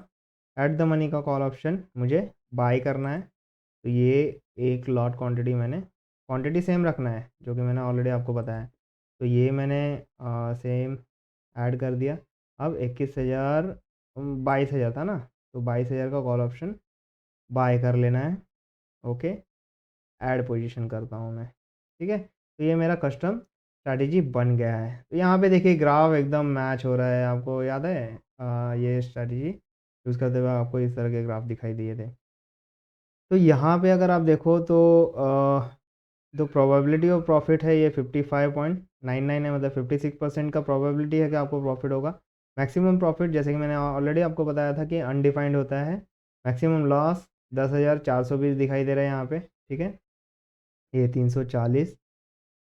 एट द मनी का कॉल ऑप्शन मुझे बाय करना है। तो ये एक लॉट क्वांटिटी मैंने, क्वांटिटी सेम रखना है जो कि मैंने ऑलरेडी आपको बताया। तो ये मैंने सेम ऐड कर दिया। अब 21,000 22,000 था ना, तो 22,000 का कॉल ऑप्शन बाय कर लेना है, ओके? ऐड पोजीशन करता हूँ मैं, ठीक है? तो ये मेरा कस्टम स्ट्रैटेजी बन गया है। तो यहाँ पे देखिए ग्राफ एकदम मैच हो रहा है, आपको याद है ये स्ट्रैटेजी यूज़ करते हुए आपको इस तरह के ग्राफ दिखाई दिए थे। तो यहाँ पे अगर आप देखो तो जो प्रोबेबिलिटी ऑफ प्रॉफिट है ये 55.99 है, मतलब 56% का प्रोबेबिलिटी है कि आपको प्रॉफिट होगा। मैक्सिमम प्रॉफिट जैसे कि मैंने ऑलरेडी आपको बताया था कि अनडिफाइंड होता है। मैक्सिमम लॉस 10,420 दिखाई दे रहा है यहाँ पे, ठीक है। ये 340,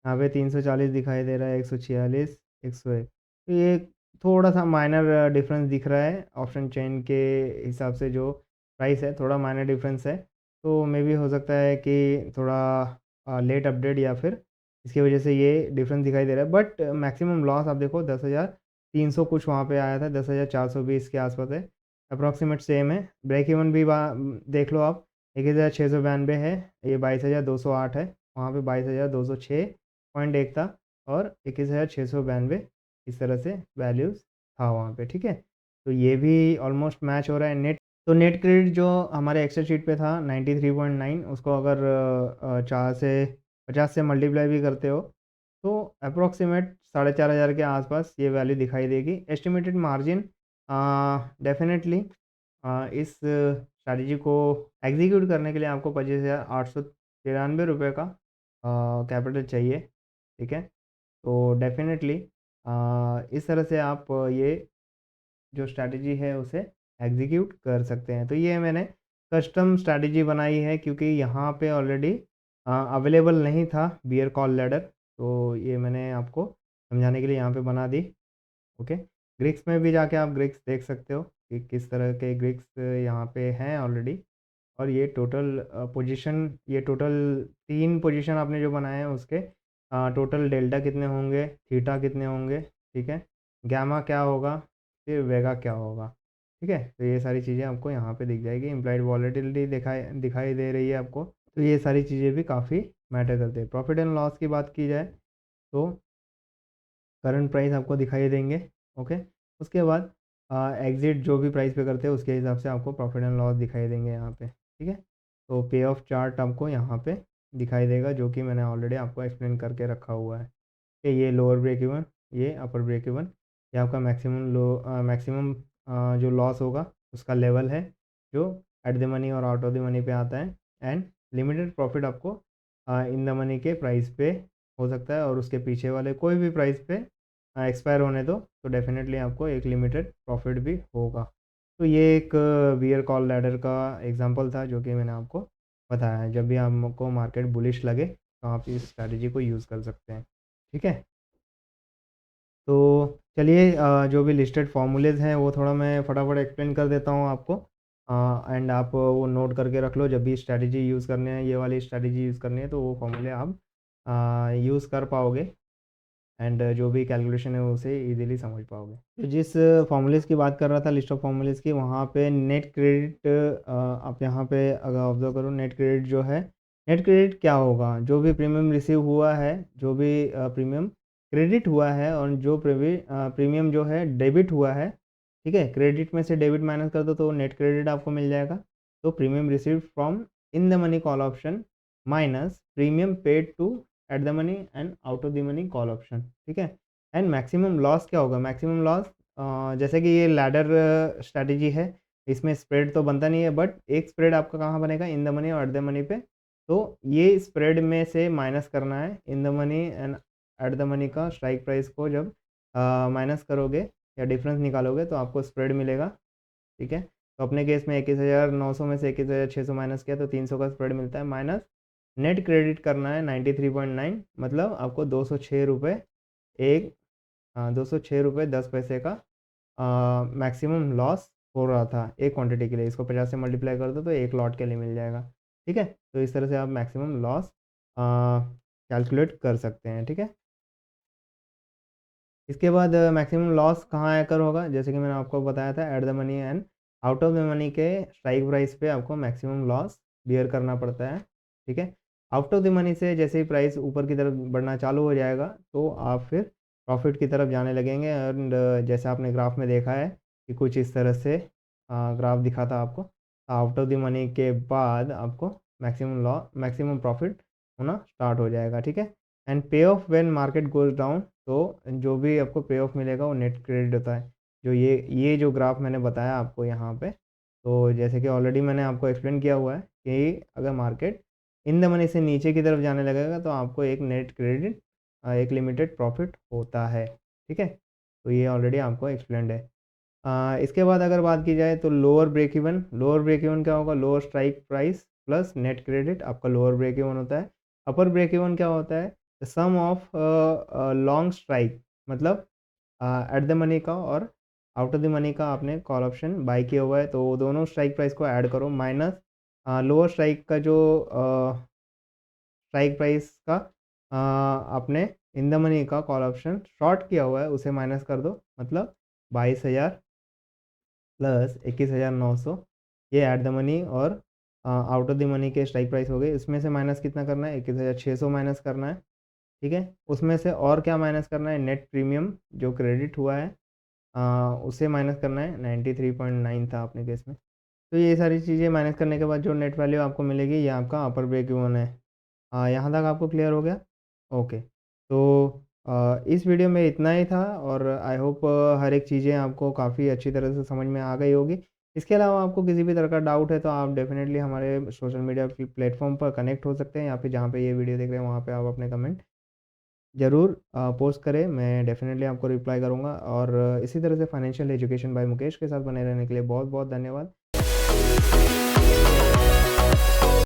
यहाँ पे 340 दिखाई दे रहा है, 146, 101। तो ये थोड़ा-सा माइनर डिफरेंस दिख रहा है ऑप्शन चेन के हिसाब से, जो प्राइस है थोड़ा माइनर डिफरेंस है। तो मे बी हो सकता है कि थोड़ा लेट अपडेट या फिर इसकी वजह से ये डिफरेंस दिखाई दे रहा है। बट मैक्सिमम लॉस आप देखो 10,300 कुछ वहाँ पे आया था, 10,420 के आसपास है। अप्रॉक्सीमेट सेम है। ब्रेक इवन भी देख लो आप, 21,692 है, ये 22,208 है। वहाँ पे 22,206.1 था और 21,692 इस तरह से वैल्यूज़ था वहाँ पे, ठीक है। तो ये भी ऑलमोस्ट मैच हो रहा है। तो नेट क्रेडिट जो हमारे एक्सेल शीट पे था 93.9, उसको अगर 4 से 50 से मल्टीप्लाई भी करते हो तो अप्रॉक्सीमेट 4,500 के आसपास ये वैल्यू दिखाई देगी। एस्टिमेटेड मार्जिन डेफिनेटली इस स्ट्रैटेजी को एग्जीक्यूट करने के लिए आपको 25,893 रुपये का कैपिटल चाहिए, ठीक है। तो डेफिनेटली इस तरह से आप ये जो स्ट्रैटेजी है उसे एग्जीक्यूट कर सकते हैं। तो ये मैंने कस्टम स्ट्रैटेजी बनाई है क्योंकि यहाँ पे ऑलरेडी अवेलेबल नहीं था बियर कॉल लैडर, तो ये मैंने आपको समझाने के लिए यहाँ पे बना दी। ओके, ग्रिक्स में भी जाके आप ग्रिक्स देख सकते हो कि किस तरह के ग्रिक्स यहाँ पे हैं ऑलरेडी। और ये टोटल पोजीशन, ये टोटल 3 पोजीशन आपने जो बनाए हैं उसके टोटल डेल्टा कितने होंगे, थीटा कितने होंगे, ठीक है, गामा क्या होगा, फिर वेगा क्या होगा, ठीक है। तो ये सारी चीज़ें आपको यहाँ पे दिख जाएगी। इम्प्लाइड वॉलेटिलिटी दिखाई दिखाई दे रही है आपको। तो ये सारी चीज़ें भी काफ़ी मैटर करते हैं। प्रॉफिट एंड लॉस की बात की जाए तो करंट प्राइस आपको दिखाई देंगे, ओके। उसके बाद एग्ज़िट जो भी प्राइस पे करते हैं उसके हिसाब से आपको प्रॉफिट एंड लॉस दिखाई देंगे यहाँ पे, ठीक है। तो पे ऑफ चार्ट आपको यहाँ पे दिखाई देगा, जो कि मैंने ऑलरेडी आपको एक्सप्लेन करके रखा हुआ है कि ये लोअर ब्रेक इवन, ये अपर ब्रेक इवन, ये आपका मैक्सिमम जो लॉस होगा उसका लेवल है, जो एट द मनी और आउट ऑफ द मनी पे आता है। एंड लिमिटेड प्रॉफिट आपको इन द मनी के प्राइस पे हो सकता है और उसके पीछे वाले कोई भी प्राइस पे एक्सपायर होने दो, तो डेफिनेटली आपको एक लिमिटेड प्रॉफिट भी होगा। तो ये एक बियर कॉल लैडर का एग्जांपल था जो कि मैंने आपको बताया है। जब भी आपको मार्केट बुलिश लगे तो आप इस स्ट्रैटेजी को यूज़ कर सकते हैं, ठीक है। तो चलिए जो भी लिस्टेड फार्मूलेज़ हैं वो थोड़ा मैं फटाफट एक्सप्लेन कर देता हूँ आपको। एंड आप वो नोट करके रख लो, जब भी स्ट्रैटेजी यूज़ करनी है, ये वाली स्ट्रैटेजी यूज़ करनी है, तो वो फार्मूले आप यूज़ कर पाओगे एंड जो भी कैलकुलेशन है उसे इजीली समझ पाओगे। तो जिस फार्मूलेज़ की बात कर रहा था, लिस्ट ऑफ फार्मूलेज़ की, वहाँ पे नेट क्रेडिट आप यहाँ पे अगर ऑब्जर्व करो, नेट क्रेडिट जो है, नेट क्रेडिट क्या होगा, जो भी प्रीमियम रिसीव हुआ है, जो भी प्रीमियम क्रेडिट हुआ है और जो प्रीमियम जो है डेबिट हुआ है, ठीक है, क्रेडिट में से डेबिट माइनस कर दो तो नेट क्रेडिट आपको मिल जाएगा। तो premium received from in the money call option minus premium paid to at the money and out of the money call option, ठीक है। एंड मैक्सिमम लॉस क्या होगा, मैक्सिमम लॉस जैसे कि ये लैडर स्ट्रैटेजी है, इसमें स्प्रेड तो बनता नहीं है, बट एक स्प्रेड आपका कहाँ बनेगा, इन द मनी और एट द मनी पे। तो ये स्प्रेड में से माइनस करना है इन the money and eight the money का स्ट्राइक प्राइस को, जब माइनस करोगे या डिफरेंस निकालोगे तो आपको स्प्रेड मिलेगा, ठीक है। तो अपने केस में 21,900 में से 21,600 माइनस किया तो 300 का स्प्रेड मिलता है, माइनस नेट क्रेडिट करना है 93.9, मतलब आपको 206 रुपये एक 206 रुपये 10 पैसे का मैक्सिमम लॉस हो रहा था एक क्वांटिटी के लिए। इसको 50 से मल्टीप्लाई कर दो तो एक लॉट के लिए मिल जाएगा, ठीक है। तो इस तरह से आप मैक्सिमम लॉस कैलकुलेट कर सकते हैं, ठीक है। इसके बाद मैक्सिमम लॉस कहाँ आकर होगा, जैसे कि मैंने आपको बताया था, eight the money and out of the money के स्ट्राइक प्राइस पे आपको मैक्सिमम लॉस बियर करना पड़ता है, ठीक है। आउट ऑफ द मनी से जैसे ही प्राइस ऊपर की तरफ बढ़ना चालू हो जाएगा तो आप फिर प्रॉफिट की तरफ जाने लगेंगे। एंड जैसे आपने ग्राफ में देखा है कि कुछ इस तरह से ग्राफ दिखा था आपको, आउट ऑफ द मनी के बाद आपको मैक्सिमम प्रॉफिट होना स्टार्ट हो जाएगा, ठीक है। एंड पे of when market goes down, तो जो भी आपको पे ऑफ मिलेगा वो नेट क्रेडिट होता है। जो ये जो ग्राफ मैंने बताया आपको यहाँ पे, तो जैसे कि ऑलरेडी मैंने आपको एक्सप्लेन किया हुआ है कि अगर मार्केट इन द मनी से नीचे की तरफ जाने लगेगा तो आपको एक नेट क्रेडिट एक लिमिटेड प्रॉफिट होता है, ठीक है? तो ये ऑलरेडी आपको एक्सप्लेन्ड है। इसके बाद अगर बात की जाए तो लोअर ब्रेक इवन क्या होगा? Lower strike price plus net credit आपका लोअर ब्रेक इवन होता है। अपर ब्रेक इवन क्या होता है? The sum of long strike, मतलब एट द मनी का और आउट ऑफ द मनी का आपने कॉल ऑप्शन बाय किया हुआ है, तो दोनों स्ट्राइक प्राइस को ऐड करो माइनस लोअर स्ट्राइक का जो स्ट्राइक प्राइस का आपने इन द मनी का कॉल ऑप्शन शॉर्ट किया हुआ है उसे माइनस कर दो, मतलब 22,000 प्लस 21,900 ये एट द मनी और आउट ऑफ द मनी के स्ट्राइक प्राइस हो गए। इसमें से माइनस कितना करना है? 21,600 माइनस करना है, ठीक है? उसमें से और क्या माइनस करना है? नेट प्रीमियम जो क्रेडिट हुआ है उसे माइनस करना है, 93.9 था अपने केस में। तो ये सारी चीज़ें माइनस करने के बाद जो नेट वैल्यू आपको मिलेगी ये आपका अपर ब्रेक इवन है। यहाँ तक आपको क्लियर हो गया? ओके। तो इस वीडियो में इतना ही था और आई होप हर एक चीज़ें आपको काफ़ी अच्छी तरह से समझ में आ गई होगी। इसके अलावा आपको किसी भी तरह का डाउट है तो आप डेफ़िनेटली हमारे सोशल मीडिया प्लेटफ़ॉर्म पर कनेक्ट हो सकते हैं या फिर जहाँ पे ये वीडियो देख रहे हैं वहाँ पे आप अपने कमेंट ज़रूर पोस्ट करें। मैं डेफ़िनेटली आपको रिप्लाई करूँगा और इसी तरह से फाइनेंशियल एजुकेशन बाय मुकेश के साथ बने रहने के लिए बहुत-बहुत धन्यवाद।